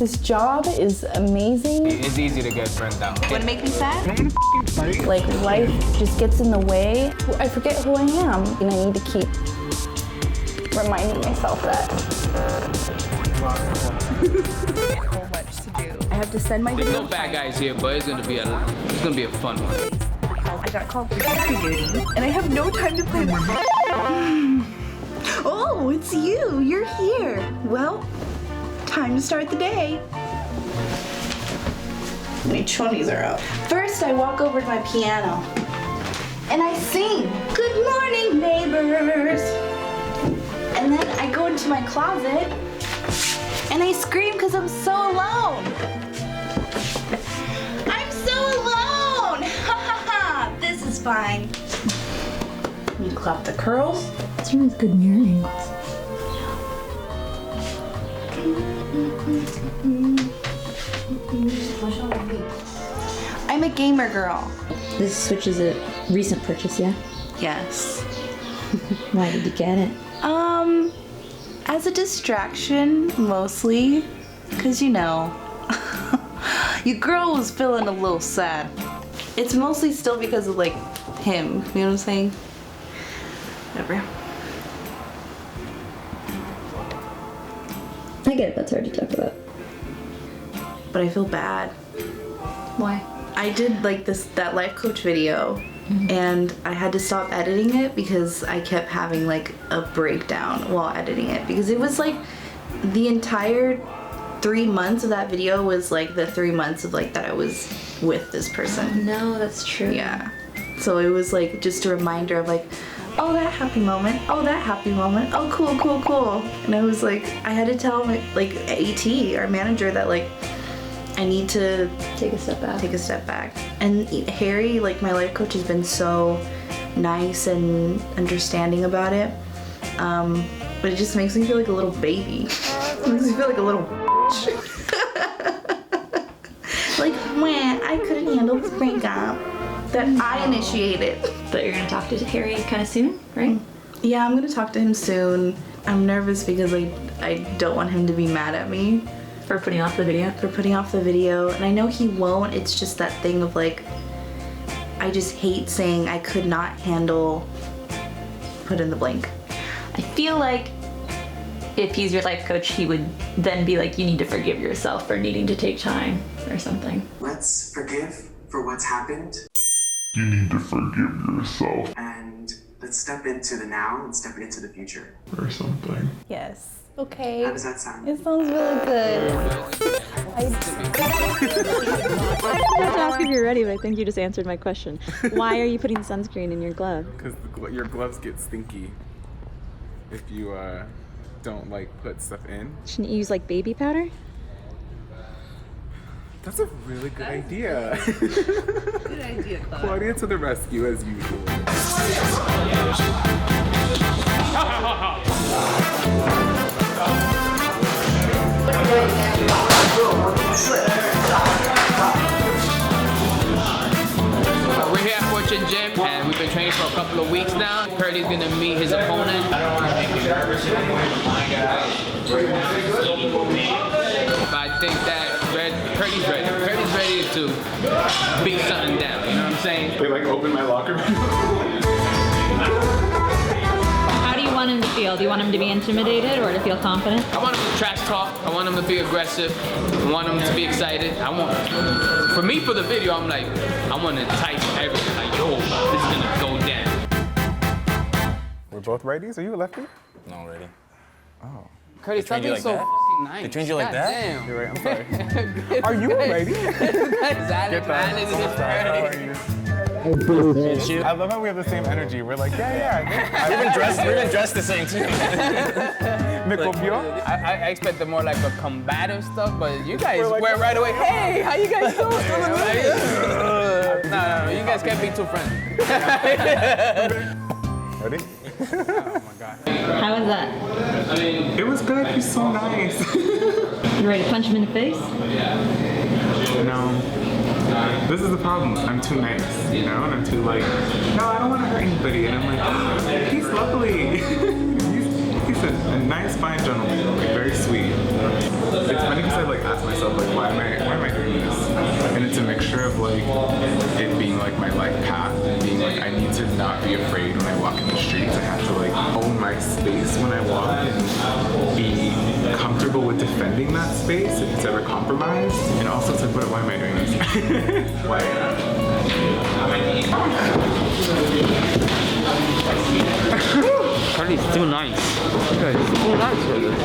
This job is amazing. It's easy to get burnt out. Wanna make me sad? Like, life just gets in the way. I forget who I am, and I need to keep reminding myself that. So much to do. I have to send my There's video. no bad guys here, but it's gonna be a fun one. I got called for jury duty, and I have no time to play with. Oh, it's you. You're here. Well, time to start the day. My chonies are out. First, I walk over to my piano, and I sing, "Good morning, neighbors." And then I go into my closet, and I scream because I'm so alone. I'm so alone! Ha ha ha! This is fine. You clap the curls. It's really good mirror angles. I'm a gamer girl. This Switch is a recent purchase, yeah? Yes. Why did you get it? As a distraction, mostly. Cause you know, your girl was feeling a little sad. It's mostly still because of like him, you know what I'm saying? Whatever. I get it, that's hard to talk about. But I feel bad. Why? I did like that life coach video, and I had to stop editing it because I kept having like a breakdown while editing it, because it was like the entire 3 months of that video was like the 3 months of like that I was with this person. No, that's true. Yeah. So it was like just a reminder of like, oh, that happy moment. Oh, that happy moment. Oh, cool, cool, cool. And I was like, I had to tell my like AT, our manager, that like I need to Take a step back. And Harry, like my life coach, has been so nice and understanding about it. But it just makes me feel like a little baby. It makes me feel like a little like, man, I couldn't handle this breakup that I initiated. But you're gonna talk to Harry kind of soon, right? Yeah, I'm gonna talk to him soon. I'm nervous because I don't want him to be mad at me For putting off the video? for putting off the video, and I know he won't. It's just that thing of like, I just hate saying I could not handle put in the blank. I feel like if he's your life coach, he would then be like, you need to forgive yourself for needing to take time or something. Let's forgive for what's happened, You need to forgive yourself and let's step into the now and step into the future. or something. Yes. Okay. How does that sound? It sounds really good. I have to ask if you're ready, but I think you just answered my question. Why are you putting sunscreen in your glove? Because your gloves get stinky if you don't like put stuff in. Shouldn't you use like baby powder? That's a really good idea. Good idea, Claudia. Claudia to the rescue as usual. We're here at Fortune Gym, and we've been training for a couple of weeks now. Curdy's gonna meet his opponent. But I think that Curdy's ready. Curdy's ready to beat something down, you know what I'm saying? They like open my locker. How do you want him to feel? Do you want him to be intimidated or to feel confident? I want him to trash talk. I want him to be aggressive. I want him to be excited. For me, for the video, I'm like, I want to entice everything. Like, yo, this is gonna go down. We're both righties? Are you a lefty? No, ready. Oh. Curdy, stop trained you being like so that? fucking nice. They trained you like that? Damn. You're right, I'm sorry. Are you a righty? That's Alex, man. This is Curdy. I love how we have the same energy. We're like, yeah. We've been dressed the same too. Me copió? I expected more like a combative stuff, but you guys like- went right away. Hey, how you guys doing? No, you guys can't be too friendly. Ready? Oh my God. How was that? It was good. He's so nice. You ready to punch him in the face? No. This is the problem. I'm too nice, you know? And I'm too like, no, I don't want to hurt anybody. And I'm like, he's lovely. he's a nice, fine gentleman, like, very sweet. It's funny because I like ask myself like, why am I doing this? And it's a mixture of like it being like my life path and being like I need to not be afraid when I walk in the streets. I have to like own my space when I walk and be comfortable with defending that space if it's ever compromised. And also it's like, why am I doing this? Why? Charlie's too nice. It's too nice for this.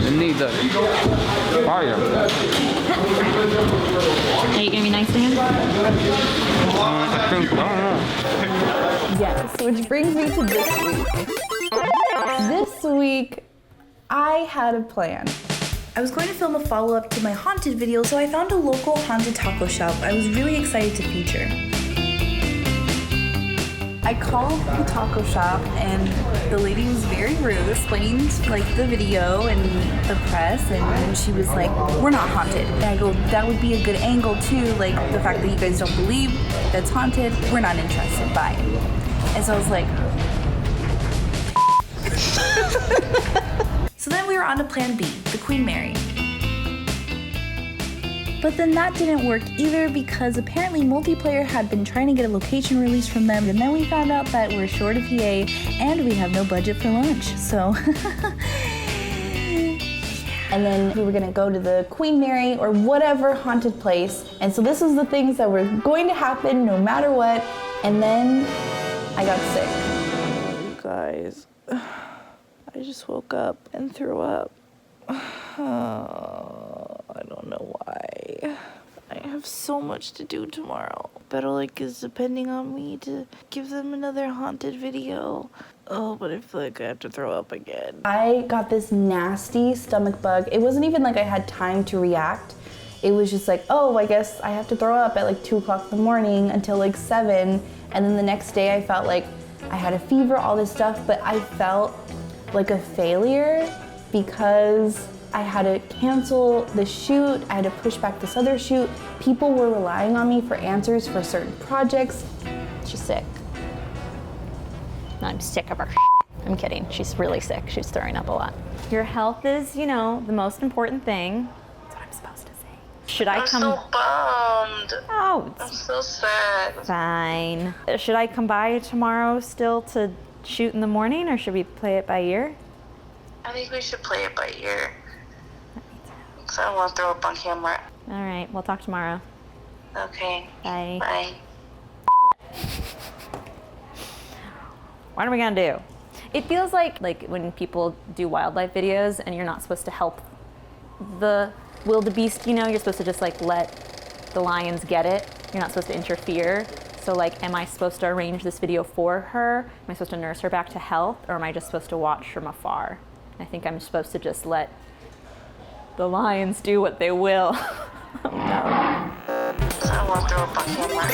It needs a fire. Are you gonna be nice to him? I think, I don't know. Yes, which brings me to this week. This week, I had a plan. I was going to film a follow-up to my haunted video, so I found a local haunted taco shop I was really excited to feature. I called the taco shop and the lady was very rude, explained like the video and the press, and she was like, we're not haunted. And I go, that would be a good angle too, like the fact that you guys don't believe that's haunted, we're not interested, bye. And so I was like, so then we were on to plan B, the Queen Mary. But then that didn't work either because apparently multiplayer had been trying to get a location release from them, and then we found out that we're short of PA and we have no budget for lunch, so. And then we were gonna go to the Queen Mary or whatever haunted place, and so this was the things that were going to happen no matter what, and then I got sick. You guys, I just woke up and threw up. I don't know why. I have so much to do tomorrow. Like is depending on me to give them another haunted video. Oh, but I feel like I have to throw up again. I got this nasty stomach bug. It wasn't even like I had time to react. It was just like, oh, I guess I have to throw up at like 2 o'clock in the morning until like 7. And then the next day I felt like I had a fever, all this stuff, but I felt like a failure because I had to cancel the shoot, I had to push back this other shoot. People were relying on me for answers for certain projects. She's sick. I'm sick of her. I'm kidding. She's really sick. She's throwing up a lot. Your health is, you know, the most important thing. That's what I'm supposed to say. Should I come? I'm so bummed. Oh, I'm so sad. fine. Should I come by tomorrow still to shoot in the morning, or should we play it by ear? I think we should play it by ear. Because I don't want to throw up on camera. All right, we'll talk tomorrow. Okay. Bye. Bye. What are we gonna do? It feels like when people do wildlife videos and you're not supposed to help the wildebeest, you know, you're supposed to just like let the lions get it. You're not supposed to interfere. So like, am I supposed to arrange this video for her? Am I supposed to nurse her back to health? Or am I just supposed to watch from afar? I think I'm supposed to just let the lions do what they will. Oh, no. I want to throw up on camera.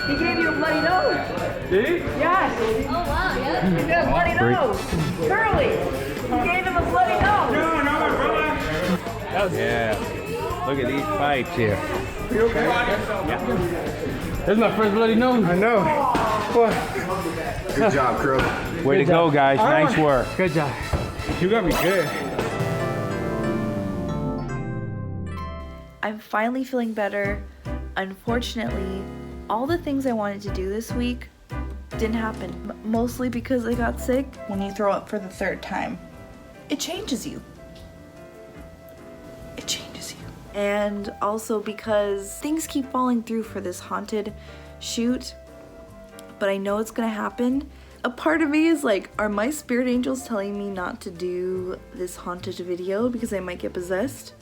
He gave you a bloody nose. Did he? Yes. Oh wow, yeah. He got a bloody nose. Curly. He gave him a bloody nose. No, my brother. Yeah. Look at these fights here. You okay? Yeah. That's my first bloody nose. I know. What? Good job, crew. Way to go, guys. Nice work. Good job. You got me good. I'm finally feeling better. Unfortunately, all the things I wanted to do this week didn't happen. Mostly because I got sick. When you throw up for the 3rd time, it changes you. It changes you. And also because things keep falling through for this haunted shoot, but I know it's gonna happen. A part of me is like, are my spirit angels telling me not to do this haunted video because I might get possessed?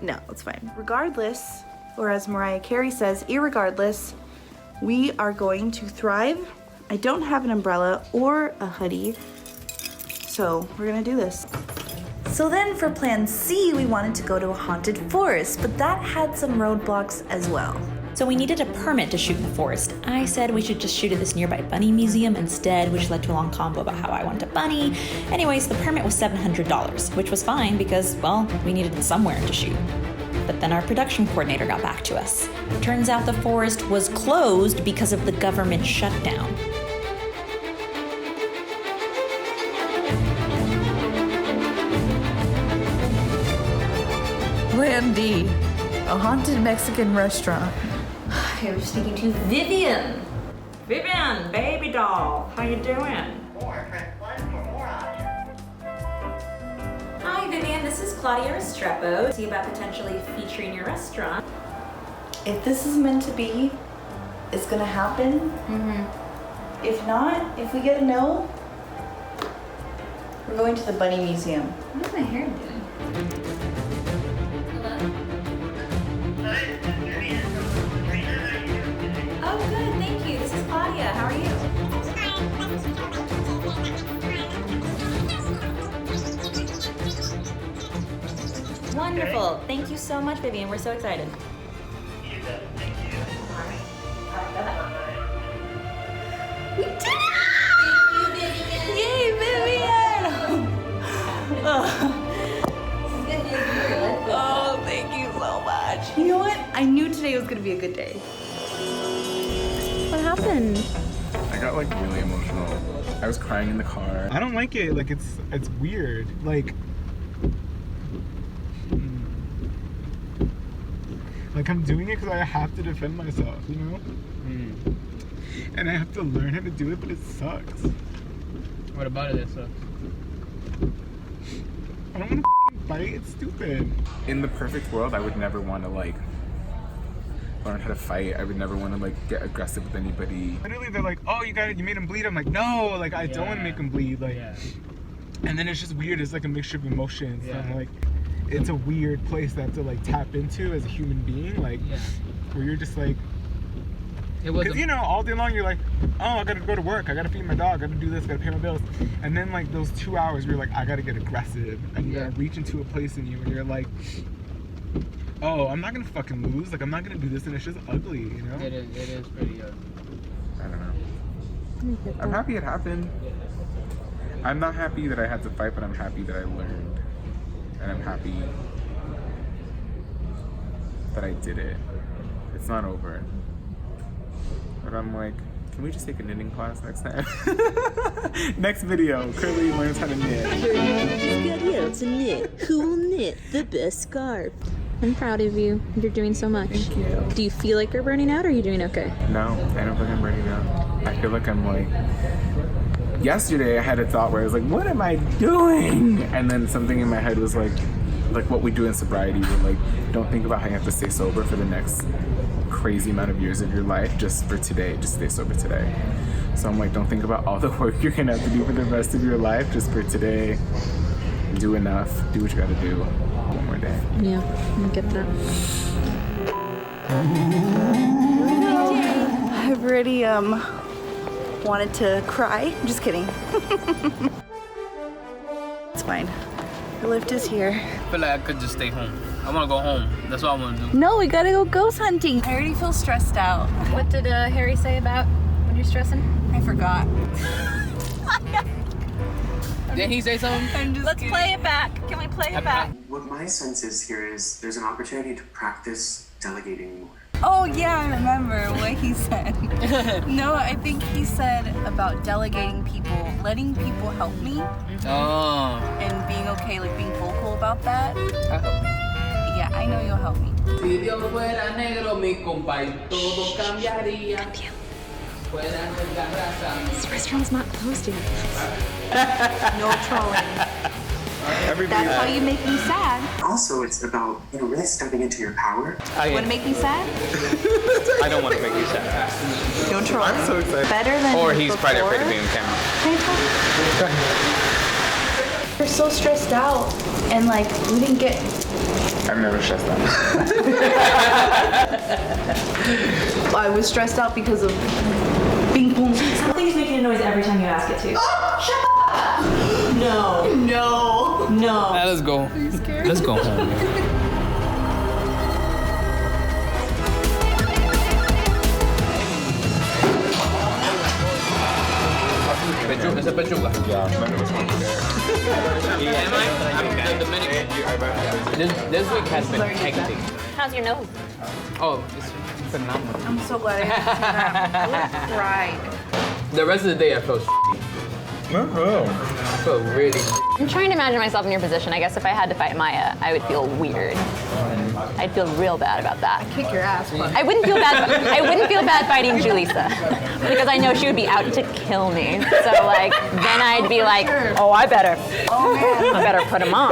No, it's fine. Regardless, or as Mariah Carey says, irregardless, we are going to thrive. I don't have an umbrella or a hoodie, so we're gonna do this. So then for plan C, we wanted to go to a haunted forest, but that had some roadblocks as well. So we needed a permit to shoot in the forest. I said we should just shoot at this nearby bunny museum instead, which led to a long combo about how I want a bunny. Anyways, the permit was $700, which was fine because, well, we needed somewhere to shoot. But then our production coordinator got back to us. Turns out the forest was closed because of the government shutdown. Plan D, a haunted Mexican restaurant. I was speaking to Vivian. Vivian, baby doll, how you doing? Hi Vivian, this is Claudia Restrepo. See about potentially featuring your restaurant. If this is meant to be, it's gonna happen. If not, if we get a no, we're going to the bunny museum. What is my hair doing? Oh, good, thank you. This is Claudia. How are you? Wonderful. Thank you so much, Vivian. We're so excited. We did it! Yay, Vivian! Oh, thank you so much. You know what? I knew today was gonna be a good day. What happened? I got like really emotional. I was crying in the car. I don't like it. Like it's weird. Like I'm doing it because I have to defend myself, you know? And I have to learn how to do it, but it sucks. What about it that sucks? I don't want to fight. It's stupid. In the perfect world, I would never want to like learn how to fight. I would never want to like get aggressive with anybody. Literally, they're like, "Oh, you made him bleed." I'm like, "No, like I don't want to make him bleed." Like, and then it's just weird. It's like a mixture of emotions. Yeah. And like, it's a weird place to have to like tap into as a human being. Like, where you're just like, because you know, all day long you're like, "Oh, I gotta go to work. I gotta feed my dog. I gotta do this. I gotta pay my bills." And then like those 2 hours, where you're like, "I gotta get aggressive," and you gotta reach into a place in you, and you're like, "Oh, I'm not gonna fucking lose. Like I'm not gonna do this," and it's just ugly, you know? It is pretty ugly. I don't know. I'm happy it happened. I'm not happy that I had to fight, but I'm happy that I learned. And I'm happy that I did it. It's not over. But I'm like, can we just take a knitting class next time? Next video, Curly learns how to knit. Gadiel to knit. Who will knit the best scarf? I'm proud of you. You're doing so much. Thank you. Do you feel like you're burning out, or are you doing okay? No, I don't feel like I'm burning out. I feel like I'm like, yesterday I had a thought where I was like, what am I doing? And then something in my head was like what we do in sobriety, where like, don't think about how you have to stay sober for the next crazy amount of years of your life, just for today, just stay sober today. So I'm like, don't think about all the work you're gonna have to do for the rest of your life, just for today. Do enough, do what you gotta do. One more day. Yeah, I get that. I've already wanted to cry. Just kidding. It's fine. The lift is here. I feel like I could just stay home. I want to go home. That's what I want to do. No, we gotta go ghost hunting. I already feel stressed out. What did Harry say about when you're stressing? I forgot. Did he say something? Let's play it back. Can we play it back? What my sense is here is there's an opportunity to practice delegating more. Oh yeah, I remember what he said. No, I think he said about delegating people, letting people help me. Oh. And being okay, like being vocal about that. I hope. Yeah, I know you'll help me. Si Dios fuera negro, mi compa, y todo cambiaría. This restaurant's not closed yet. No trolling. That's how you make me sad. Also, it's about, really stepping into your power. Want to make me sad? I don't want to make you sad. No trolling. I'm so excited. Better than Or he's before. probably afraid of being on camera. Can I talk? We're so stressed out, and like we didn't get. I'm never stressed out. I was stressed out because of being boom. Something's making a noise every time you ask it to. Shut up! No. No. No. Let's go. Are you scared? Let's go home. Esa pechuga. This week has been hectic. How's your nose? Oh, it's phenomenal. I'm so glad I didn't see that. I would have cried. The rest of the day I felt I felt really I'm trying to imagine myself in your position. I guess if I had to fight Maya, I would feel weird. I'd feel real bad about that. I'd kick your ass, but I wouldn't feel bad. I wouldn't feel bad fighting Julissa because I know she would be out to kill me. So like, then I'd be like, oh, I better put him on.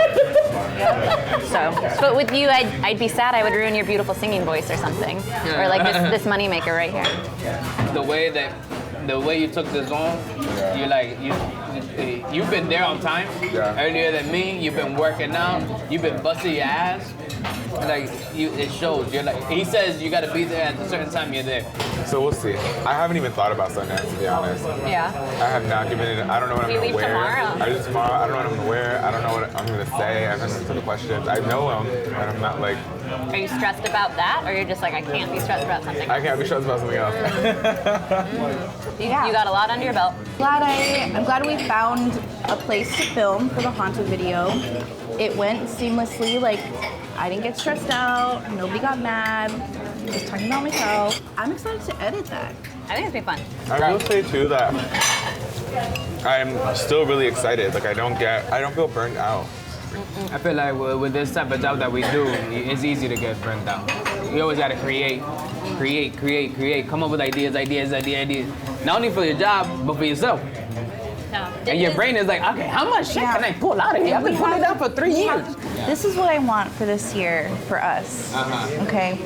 So, but with you, I'd be sad. I would ruin your beautiful singing voice or something, or like this money maker right here. the way you took this on. You've been there on time earlier than me. You've been working out. You've been busting your ass. Like it shows. You're like he says you got to be there at a certain time. You're there. So we'll see. I haven't even thought about Sundance, to be honest. Yeah. I have not given it. I don't know what I'm You gonna leave wear. tomorrow. I leave tomorrow. I don't know what I'm gonna wear. I don't know what I'm gonna say. I haven't answered the questions. I know them, and I'm not like. Are you stressed about that, or you're just like I can't be stressed about something? I can't be stressed about something else. You got a lot under your belt. I'm glad we found a place to film for the haunted video. It went seamlessly. Like I didn't get stressed out. Nobody got mad. Just talking about myself. I'm excited to edit that. I think it's been fun. I will say too that I'm still really excited. Like I don't feel burned out. I feel like with this type of job that we do, it's easy to get burnt out. You always gotta create. Come up with ideas. Not only for your job, but for yourself. No. And your brain is like, okay, how much shit can I pull out of here? I've been pulling it out for 3 years. This is what I want for this year for us. Okay?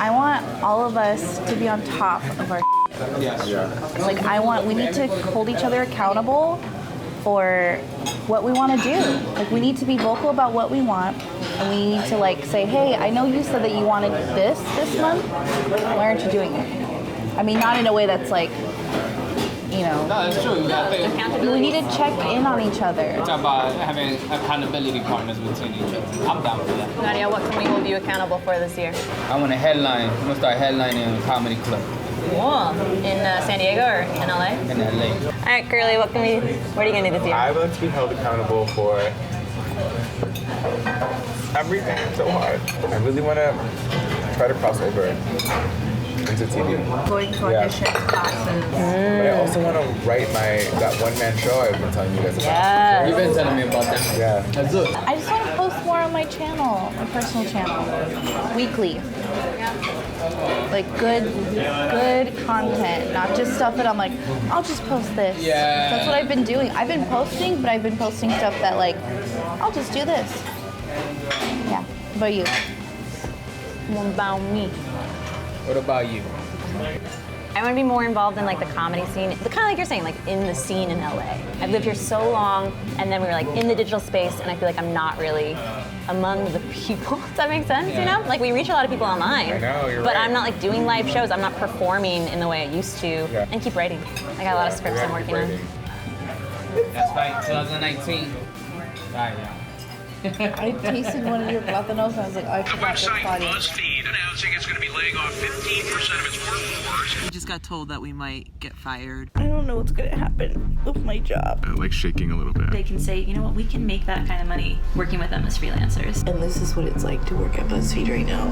I want all of us to be on top of our Like we need to hold each other accountable for what we want to do. Like we need to be vocal about what we want, and we need to like say, hey, I know you said that you wanted this month. Why aren't you doing it? I mean, not in a way that's like, you know. No, it's true. We need to check in on each other. It's about having accountability partners between each other. I'm down for that. Nadia, what can we hold you accountable for this year? I want to headline. I'm gonna start headlining a comedy club. Cool. In San Diego or in LA? In LA. All right, Curly, what are you gonna do this year? I want to be held accountable for everything so hard. I really want to try to cross over into TV. Going to auditions, classes. But I also want to write that one-man show I've been telling you guys about. Yeah. You've been telling me about that. Yeah. That's it. I just want to post more on my channel, my personal channel, weekly. Like good content, not just stuff that I'm like, I'll just post this. Yeah. That's what I've been doing. I've been posting, but I've been posting stuff that like, I'll just do this. Yeah. What about you? What about me? What about you? I want to be more involved in like the comedy scene, kind of like you're saying, like in the scene in LA. I've lived here so long, and then we were like in the digital space, and I feel like I'm not really among the people. Does that make sense? You know, like we reach a lot of people online. I know, you're but right. I'm not like doing live shows. I'm not performing in the way I used to, and keep writing. I got a lot of scripts I'm working on. That's right, 2019. Right, yeah. I tasted one of your platanos and I was like, I forgot that's Claudia. BuzzFeed announcing it's going to be laying off 15% of its workforce. We just got told that we might get fired. I don't know what's gonna happen with my job. Like shaking a little bit. They can say, you know what, we can make that kind of money working with them as freelancers. And this is what it's like to work at BuzzFeed right now.